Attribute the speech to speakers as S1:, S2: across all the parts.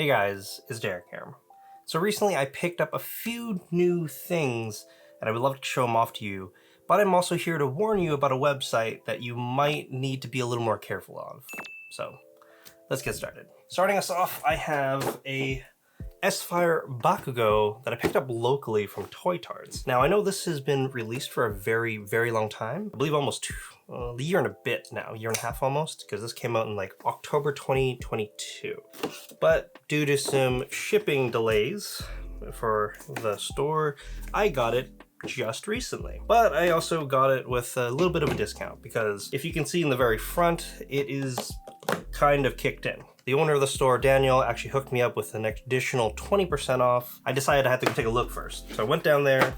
S1: Hey guys, it's Derek here. So recently I picked up a few new things and I would love to show them off to you, but I'm also here to warn you about a website that you might need to be a little more careful of. So let's get started. Starting us off, I have a S-Fire Bakugo that I picked up locally from Toy Tarts. Now I know this has been released for a very, very long time. I believe almost a year and a bit now, year and a half almost, because this came out in like October 2022. But due to some shipping delays for the store, I got it just recently. But I also got it with a little bit of a discount because if you can see in the very front, it is kind of kicked in. The owner of the store, Daniel, actually hooked me up with an additional 20% off. I decided I had to take a look first. So I went down there,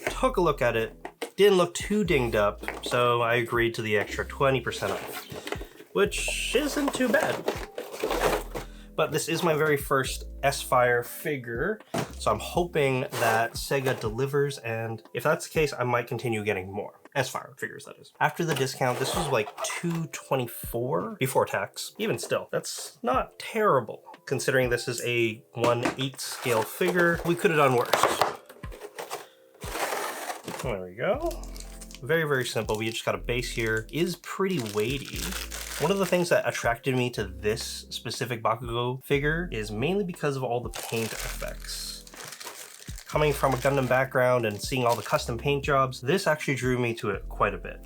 S1: took a look at it, didn't look too dinged up, so I agreed to the extra 20% off, which isn't too bad. But this is my very first S-Fire figure, so I'm hoping that Sega delivers, and if that's the case, I might continue getting more. S-Fire figures, that is. After the discount, this was like $224 before tax. Even still, that's not terrible, considering this is a 1/8 scale figure. We could have done worse. There we go. Very, very simple. We just got a base here. Is pretty weighty. One of the things that attracted me to this specific Bakugo figure is mainly because of all the paint effects. Coming from a Gundam background and seeing all the custom paint jobs, this actually drew me to it quite a bit.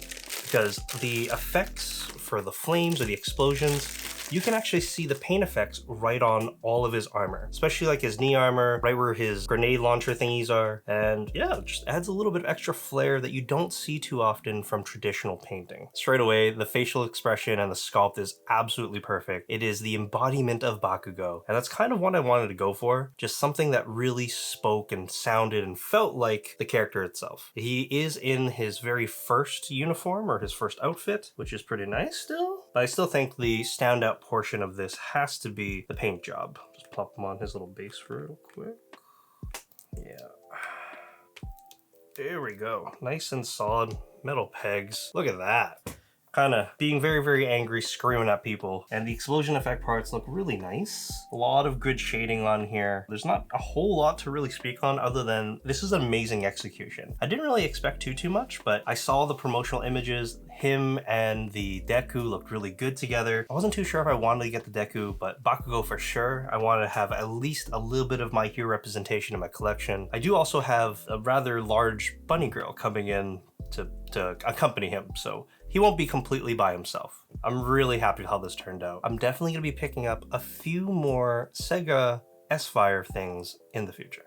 S1: Because the effects for the flames or the explosions, you can actually see the paint effects right on all of his armor, especially like his knee armor, right where his grenade launcher thingies are. And yeah, it just adds a little bit of extra flair that you don't see too often from traditional painting. Straight away, the facial expression and the sculpt is absolutely perfect. It is the embodiment of Bakugo. And that's kind of what I wanted to go for. Just something that really spoke and sounded and felt like the character itself. He is in his very first uniform or his first outfit, which is pretty nice still. But I still think the standout portion of this has to be the paint job. Just plop him on his little base real quick. Yeah. There we go. Nice and solid metal pegs. Look at that. Kind of being very, very angry, screaming at people. And the explosion effect parts look really nice. A lot of good shading on here. There's not a whole lot to really speak on other than this is an amazing execution. I didn't really expect too much, but I saw the promotional images. Him and the Deku looked really good together. I wasn't too sure if I wanted to get the Deku, but Bakugo for sure. I wanted to have at least a little bit of my hero representation in my collection. I do also have a rather large bunny girl coming in to accompany him, so he won't be completely by himself. I'm really happy with how this turned out. I'm definitely gonna be picking up a few more Sega S-Fire things in the future.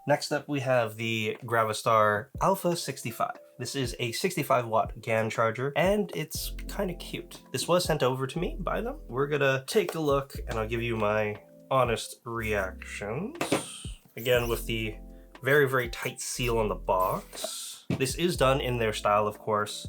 S1: Next up, we have the Gravastar Alpha 65. This is a 65 watt GAN charger, and it's kind of cute. This was sent over to me by them. We're gonna take a look, and I'll give you my honest reactions. Again, with the very, very tight seal on the box. This is done in their style, of course.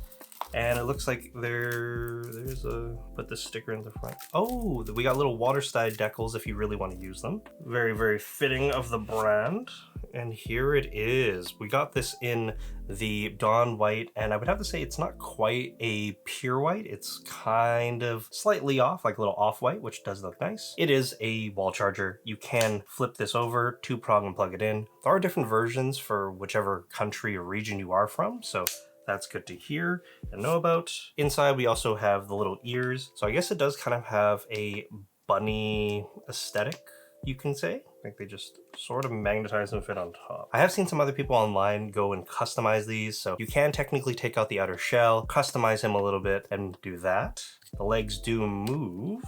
S1: And it looks like there's a, put the sticker in the front. Oh, we got little water-slide decals if you really want to use them. Very, very fitting of the brand. And here it is. We got this in the Dawn White, and I would have to say it's not quite a pure white. It's kind of slightly off, like a little off-white, which does look nice. It is a wall charger. You can flip this over, two-prong and plug it in. There are different versions for whichever country or region you are from, so that's good to hear and know about. Inside, we also have the little ears. So I guess it does kind of have a bunny aesthetic, you can say. Like they just sort of magnetize and fit on top. I have seen some other people online go and customize these. So you can technically take out the outer shell, customize him a little bit and do that. The legs do move.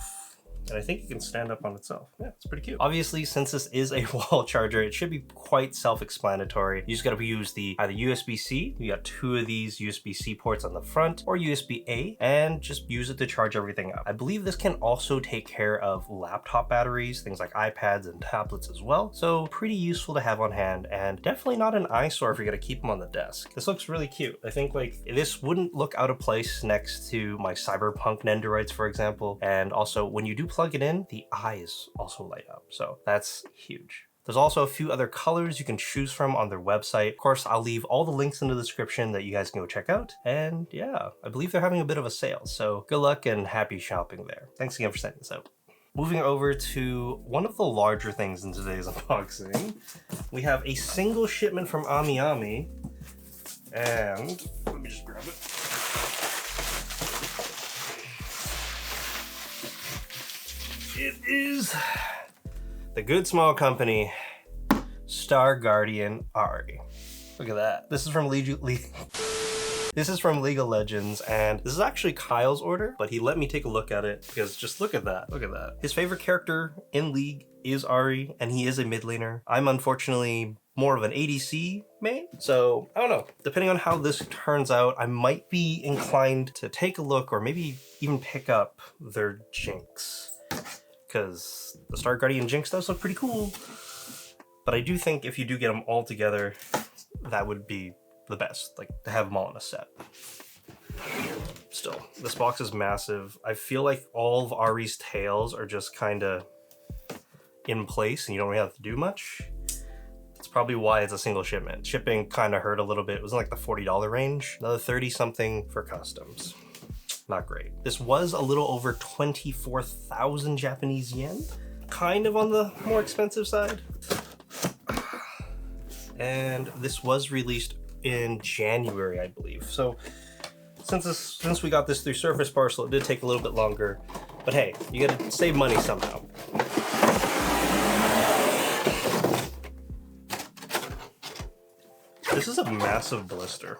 S1: And I think it can stand up on itself. Yeah, it's pretty cute. Obviously, since this is a wall charger, it should be quite self-explanatory. You just gotta use the either USB-C, you got two of these USB-C ports on the front, or USB-A, and just use it to charge everything up. I believe this can also take care of laptop batteries, things like iPads and tablets as well. So pretty useful to have on hand, and definitely not an eyesore if you're gonna keep them on the desk. This looks really cute. I think like this wouldn't look out of place next to my Cyberpunk Nendoroids, for example. And also when you do plug it in, the eyes also light up. So that's huge. There's also a few other colors you can choose from on their website. Of course, I'll leave all the links in the description that you guys can go check out. And yeah, I believe they're having a bit of a sale, so good luck and happy shopping there. Thanks again for sending this out. Moving over to one of the larger things in today's unboxing, we have a single shipment from Amiami, and let me just grab it. It is the Good Small Company Star Guardian Ari. Look at that. This is from This is from League of Legends, and this is actually Kyle's order, but he let me take a look at it because just look at that, look at that. His favorite character in League is Ari, and he is a mid laner. I'm unfortunately more of an ADC main, so I don't know. Depending on how this turns out, I might be inclined to take a look or maybe even pick up their Jinx, because the Star Guardian Jinx does look pretty cool. But I do think if you do get them all together, that would be the best, like to have them all in a set. Still, this box is massive. I feel like all of Ari's tails are just kind of in place and you don't really have to do much. It's probably why it's a single shipment. Shipping kind of hurt a little bit. It was in like the $40 range. Another 30 something for customs. Not great. This was a little over 24,000 Japanese yen. Kind of on the more expensive side. And this was released in January, I believe. So since we got this through Surface Parcel, it did take a little bit longer. But hey, you gotta save money somehow. This is a massive blister.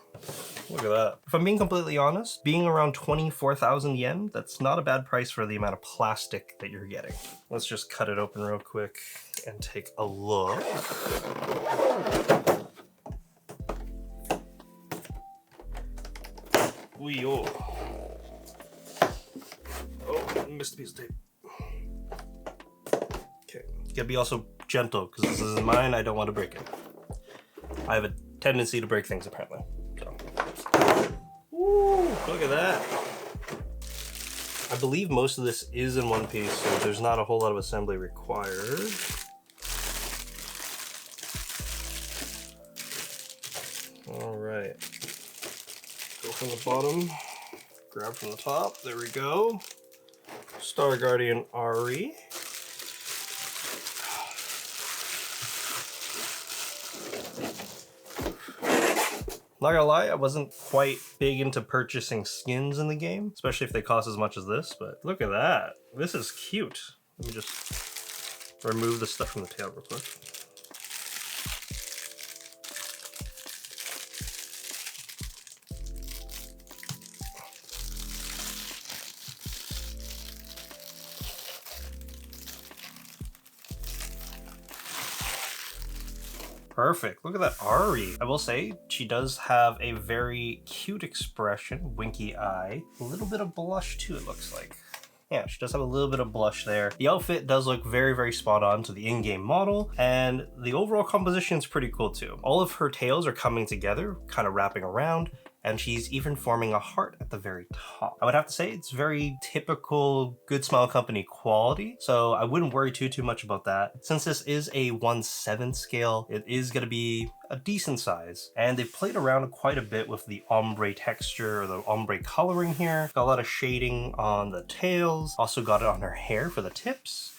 S1: Look at that. If I'm being completely honest, being around 24,000 yen, that's not a bad price for the amount of plastic that you're getting. Let's just cut it open real quick and take a look. Wee-oh. Oh, missed a piece of tape. Okay, gotta be also gentle, because this is mine, I don't want to break it. I have a tendency to break things, apparently. So. Ooh, look at that. I believe most of this is in one piece, so there's not a whole lot of assembly required. All right. Go from the bottom, grab from the top, there we go. Star Guardian Ari. Not gonna lie, I wasn't quite big into purchasing skins in the game, especially if they cost as much as this, but look at that. This is cute. Let me just remove the stuff from the tail real quick. Perfect. Look at that Ari. I will say she does have a very cute expression, winky eye, a little bit of blush too, it looks like. Yeah, she does have a little bit of blush there. The outfit does look very, very spot on to the in-game model, and the overall composition is pretty cool too. All of her tails are coming together, kind of wrapping around, and she's even forming a heart at the very top. I would have to say it's very typical Good Smile Company quality, so I wouldn't worry too much about that. Since this is a 1/7 scale, it is going to be a decent size, and they've played around quite a bit with the ombre texture or the ombre coloring here. Got a lot of shading on the tails, also got it on her hair for the tips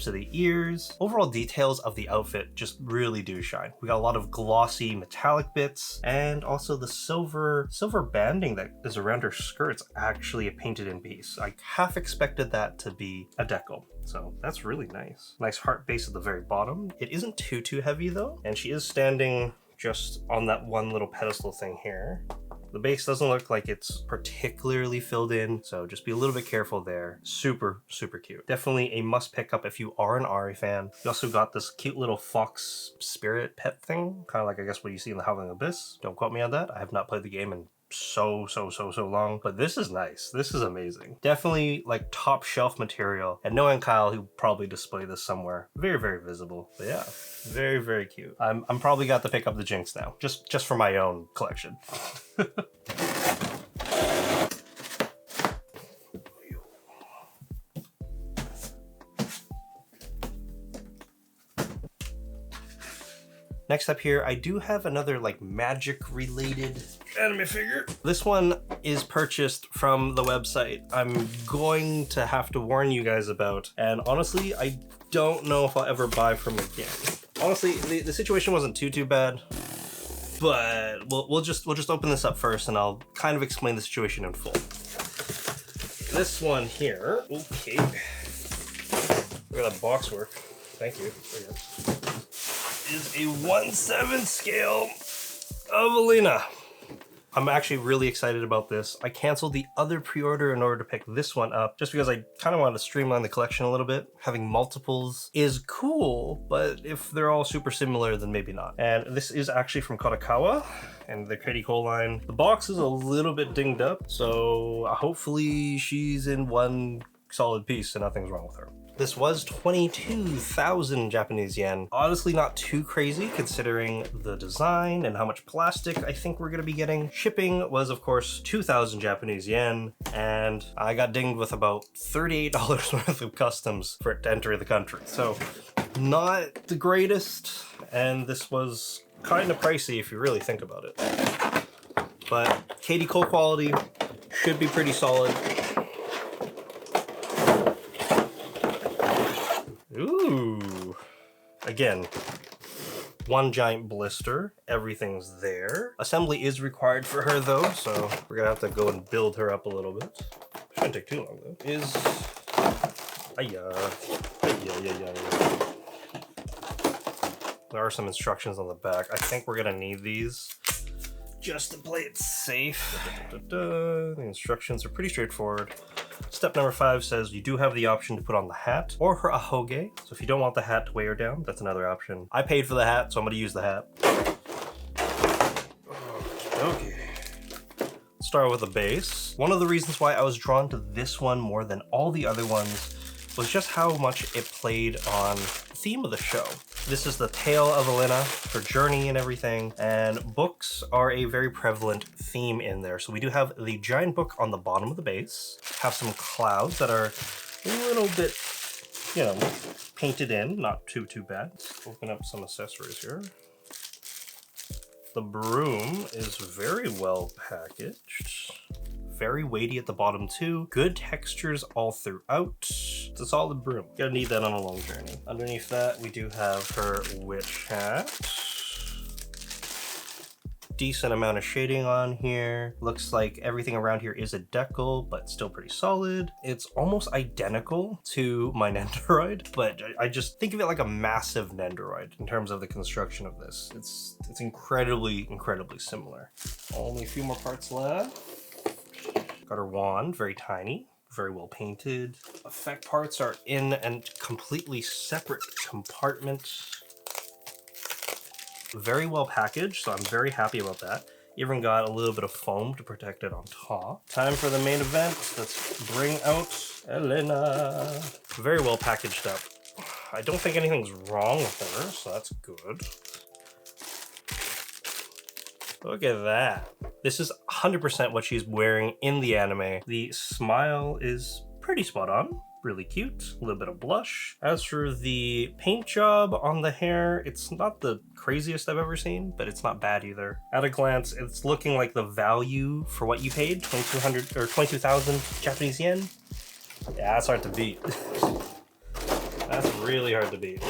S1: of the ears. Overall details of the outfit just really do shine. We got a lot of glossy metallic bits, and also the silver banding that is around her skirt's actually a painted in piece. I half expected that to be a decal. So that's really nice. Nice heart base at the very bottom. It isn't too heavy though, and she is standing just on that one little pedestal thing here. The base doesn't look like it's particularly filled in, so just be a little bit careful there. Super cute. Definitely a must pick up if you are an Ari fan. You also got this cute little fox spirit pet thing, kind of like I guess what you see in the Howling Abyss. Don't quote me on that. I have not played the game in so long, but this is nice. This is amazing. Definitely like top shelf material, and knowing Kyle, he'll probably display this somewhere very visible. But yeah, very cute. I'm probably got to pick up the Jinx now, just for my own collection. Next up here, I do have another like magic related anime figure. This one is purchased from the website. I'm going to have to warn you guys about, and honestly, I don't know if I'll ever buy from again. Honestly, the situation wasn't too bad, but we'll just open this up first, and I'll kind of explain the situation in full. This one here, okay. Look at that box work. Thank you. Is a 1/7 scale of Alina. I'm actually really excited about this. I canceled the other pre-order in order to pick this one up just because I kind of wanted to streamline the collection a little bit. Having multiples is cool, but if they're all super similar, then maybe not. And this is actually from Kakawa and the Katie Cole line. The box is a little bit dinged up, so hopefully she's in one solid piece and nothing's wrong with her. This was 22,000 Japanese yen. Honestly, not too crazy considering the design and how much plastic I think we're gonna be getting. Shipping was, of course, 2,000 Japanese yen, and I got dinged with about $38 worth of customs for it to enter the country. So, not the greatest, and this was kind of pricey if you really think about it. But Katie Cole quality should be pretty solid. Ooh, again, one giant blister, everything's there. Assembly is required for her though, so we're gonna have to go and build her up a little bit. Shouldn't take too long though. There are some instructions on the back. I think we're gonna need these just to play it safe. The instructions are pretty straightforward. Step number 5 says you do have the option to put on the hat or her ahoge. So if you don't want the hat to weigh her down, that's another option. I paid for the hat, so I'm gonna use the hat. Okay. Let's start with the base. One of the reasons why I was drawn to this one more than all the other ones was just how much it played on the theme of the show. This is the tale of Alina, her journey and everything, and books are a very prevalent theme in there. So we do have the giant book on the bottom of the base, have some clouds that are a little bit, you know, painted in, not too bad. Let's open up some accessories here. The broom is very well packaged. Very weighty at the bottom too. Good textures all throughout. It's a solid broom. Gonna need that on a long journey. Underneath that, we do have her witch hat. Decent amount of shading on here. Looks like everything around here is a decal, but still pretty solid. It's almost identical to my Nendoroid, but I just think of it like a massive Nendoroid in terms of the construction of this. It's incredibly similar. Only a few more parts left. Got her wand, very tiny, very well painted. Effect parts are in a completely separate compartment. Very well packaged, so I'm very happy about that. Even got a little bit of foam to protect it on top. Time for the main event. Let's bring out Alina. Very well packaged up. I don't think anything's wrong with her, so that's good. Look at that. This is 100% what she's wearing in the anime. The smile is pretty spot on. Really cute. A little bit of blush. As for the paint job on the hair, it's not the craziest I've ever seen, but it's not bad either. At a glance, it's looking like the value for what you paid, 2,200 or 22,000 Japanese yen. Yeah, that's hard to beat. That's really hard to beat.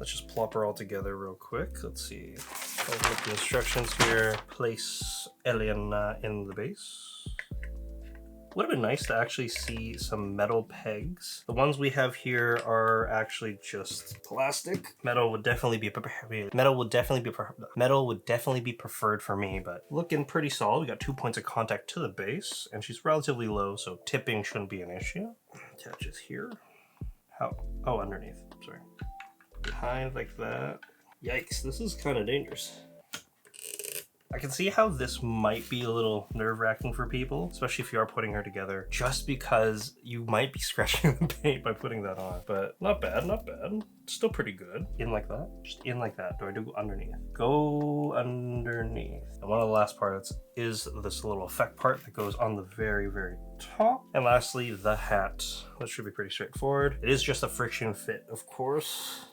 S1: Let's just plop her all together real quick. Let's see. I'll look at the instructions here. Place Alina in the base. Would have been nice to actually see some metal pegs. The ones we have here are actually just plastic. Metal would definitely be preferred for me, but looking pretty solid. We got 2 points of contact to the base, and she's relatively low, so tipping shouldn't be an issue. Attaches here. How? Oh, underneath. Sorry. Behind like that. Yikes, this is kind of dangerous. I can see how this might be a little nerve-wracking for people, especially if you are putting her together, just because you might be scratching the paint by putting that on. But not bad, not bad. Still pretty good. In like that? Just in like that. Do I do underneath? Go underneath. And one of the last parts is this little effect part that goes on the very top. And lastly, the hat. That should be pretty straightforward. It is just a friction fit, of course.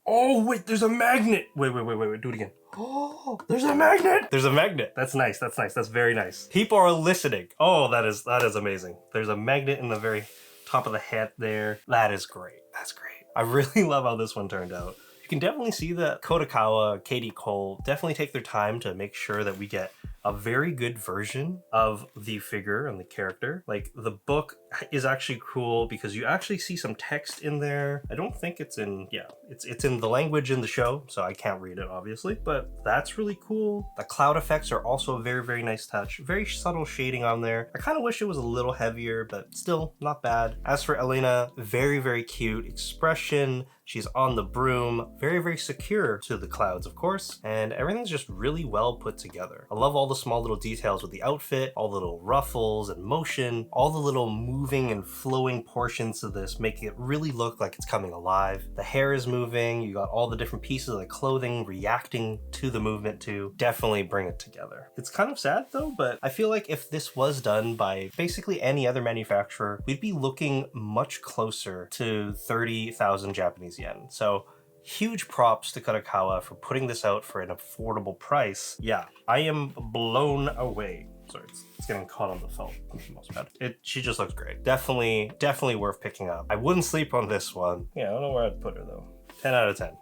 S1: Oh, wait, there's a magnet. Wait, do it again. Oh, there's a magnet. There's a magnet. That's nice. That's nice. That's very nice. People are listening. Oh, that is amazing. There's a magnet in the very top of the hat there. That is great. That's great. I really love how this one turned out. You can definitely see that Kakawa, Katie Cole definitely take their time to make sure that we get a very good version of the figure and the character. Like, the book is actually cool because you actually see some text in there. I don't think it's in, yeah, it's in the language in the show, so I can't read it obviously, but that's really cool. The cloud effects are also a very, very nice touch. Very subtle shading on there. I kind of wish it was a little heavier, but still not bad. As for Alina, very, very cute expression. She's on the broom, very, very secure to the clouds, of course, and everything's just really well put together. I love all the small little details with the outfit, all the little ruffles and motion, all the little moving and flowing portions of this make it really look like it's coming alive. The hair is moving, you got all the different pieces of the clothing reacting to the movement to definitely bring it together. It's kind of sad though, but I feel like if this was done by basically any other manufacturer, we'd be looking much closer to 30,000 Japanese yen. So huge props to Kakawa for putting this out for an affordable price. Yeah, I am blown away. Sorry, it's getting caught on the felt. Most bad. She just looks great. Definitely worth picking up. I wouldn't sleep on this one. Yeah, I don't know where I'd put her though. 10 out of 10.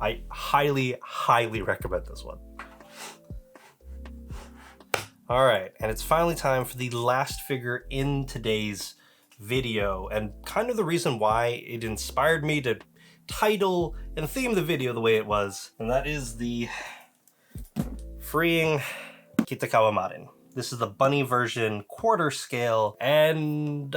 S1: I highly recommend this one. All right, and it's finally time for the last figure in today's video, and kind of the reason why it inspired me to title and theme the video the way it was, and that is the freeing Kitakawa Marin. This is the bunny version, quarter scale, and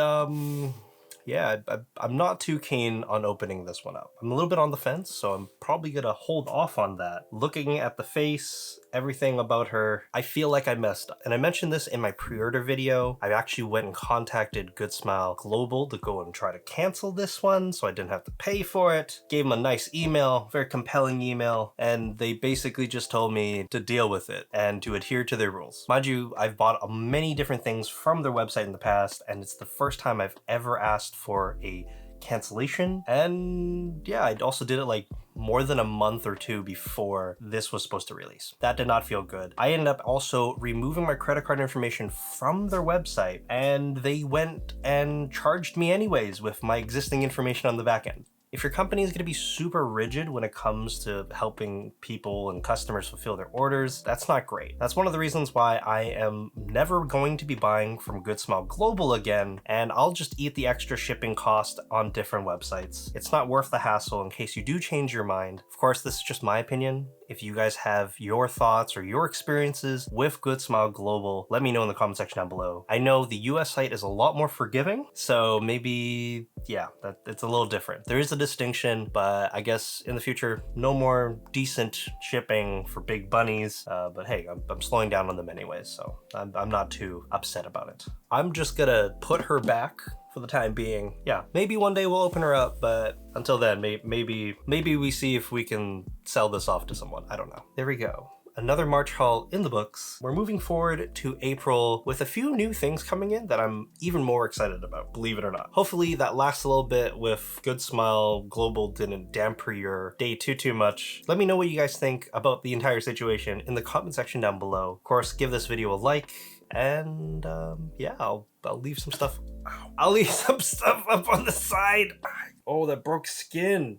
S1: yeah, I'm not too keen on opening this one up. I'm a little bit on the fence, so I'm probably gonna hold off on that. Looking at the face, everything about her, I feel like I messed up. And I mentioned this in my pre-order video. I actually went and contacted Good Smile Global to go and try to cancel this one so I didn't have to pay for it. Gave them a nice email, very compelling email, and they basically just told me to deal with it and to adhere to their rules. Mind you, I've bought many different things from their website in the past, and it's the first time I've ever asked for a cancellation. And yeah, I also did it like more than a month or two before this was supposed to release. That did not feel good. I ended up also removing my credit card information from their website, and they went and charged me anyways with my existing information on the back end. If your company is going to be super rigid when it comes to helping people and customers fulfill their orders, that's not great. That's one of the reasons why I am never going to be buying from Good Smile Global again, and I'll just eat the extra shipping cost on different websites. It's not worth the hassle in case you do change your mind. Of course, this is just my opinion. If you guys have your thoughts or your experiences with Good Smile Global, let me know in the comment section down below. I know the US site is a lot more forgiving, so maybe, yeah, it's a little different. There is a distinction, but I guess in the future, no more decent shipping for big bunnies. But hey, I'm slowing down on them anyways, so I'm not too upset about it. I'm just gonna put her back for the time being. Yeah, maybe one day we'll open her up, but until then, maybe we see if we can sell this off to someone. I don't know. There we go. Another March haul in the books. We're moving forward to April with a few new things coming in that I'm even more excited about, believe it or not. Hopefully that lasts a little bit with Good Smile Global didn't damper your day too much. Let me know what you guys think about the entire situation in the comment section down below. Of course, give this video a like, and yeah, I'll leave some stuff. I'll leave some stuff up on the side. Oh, that broke skin.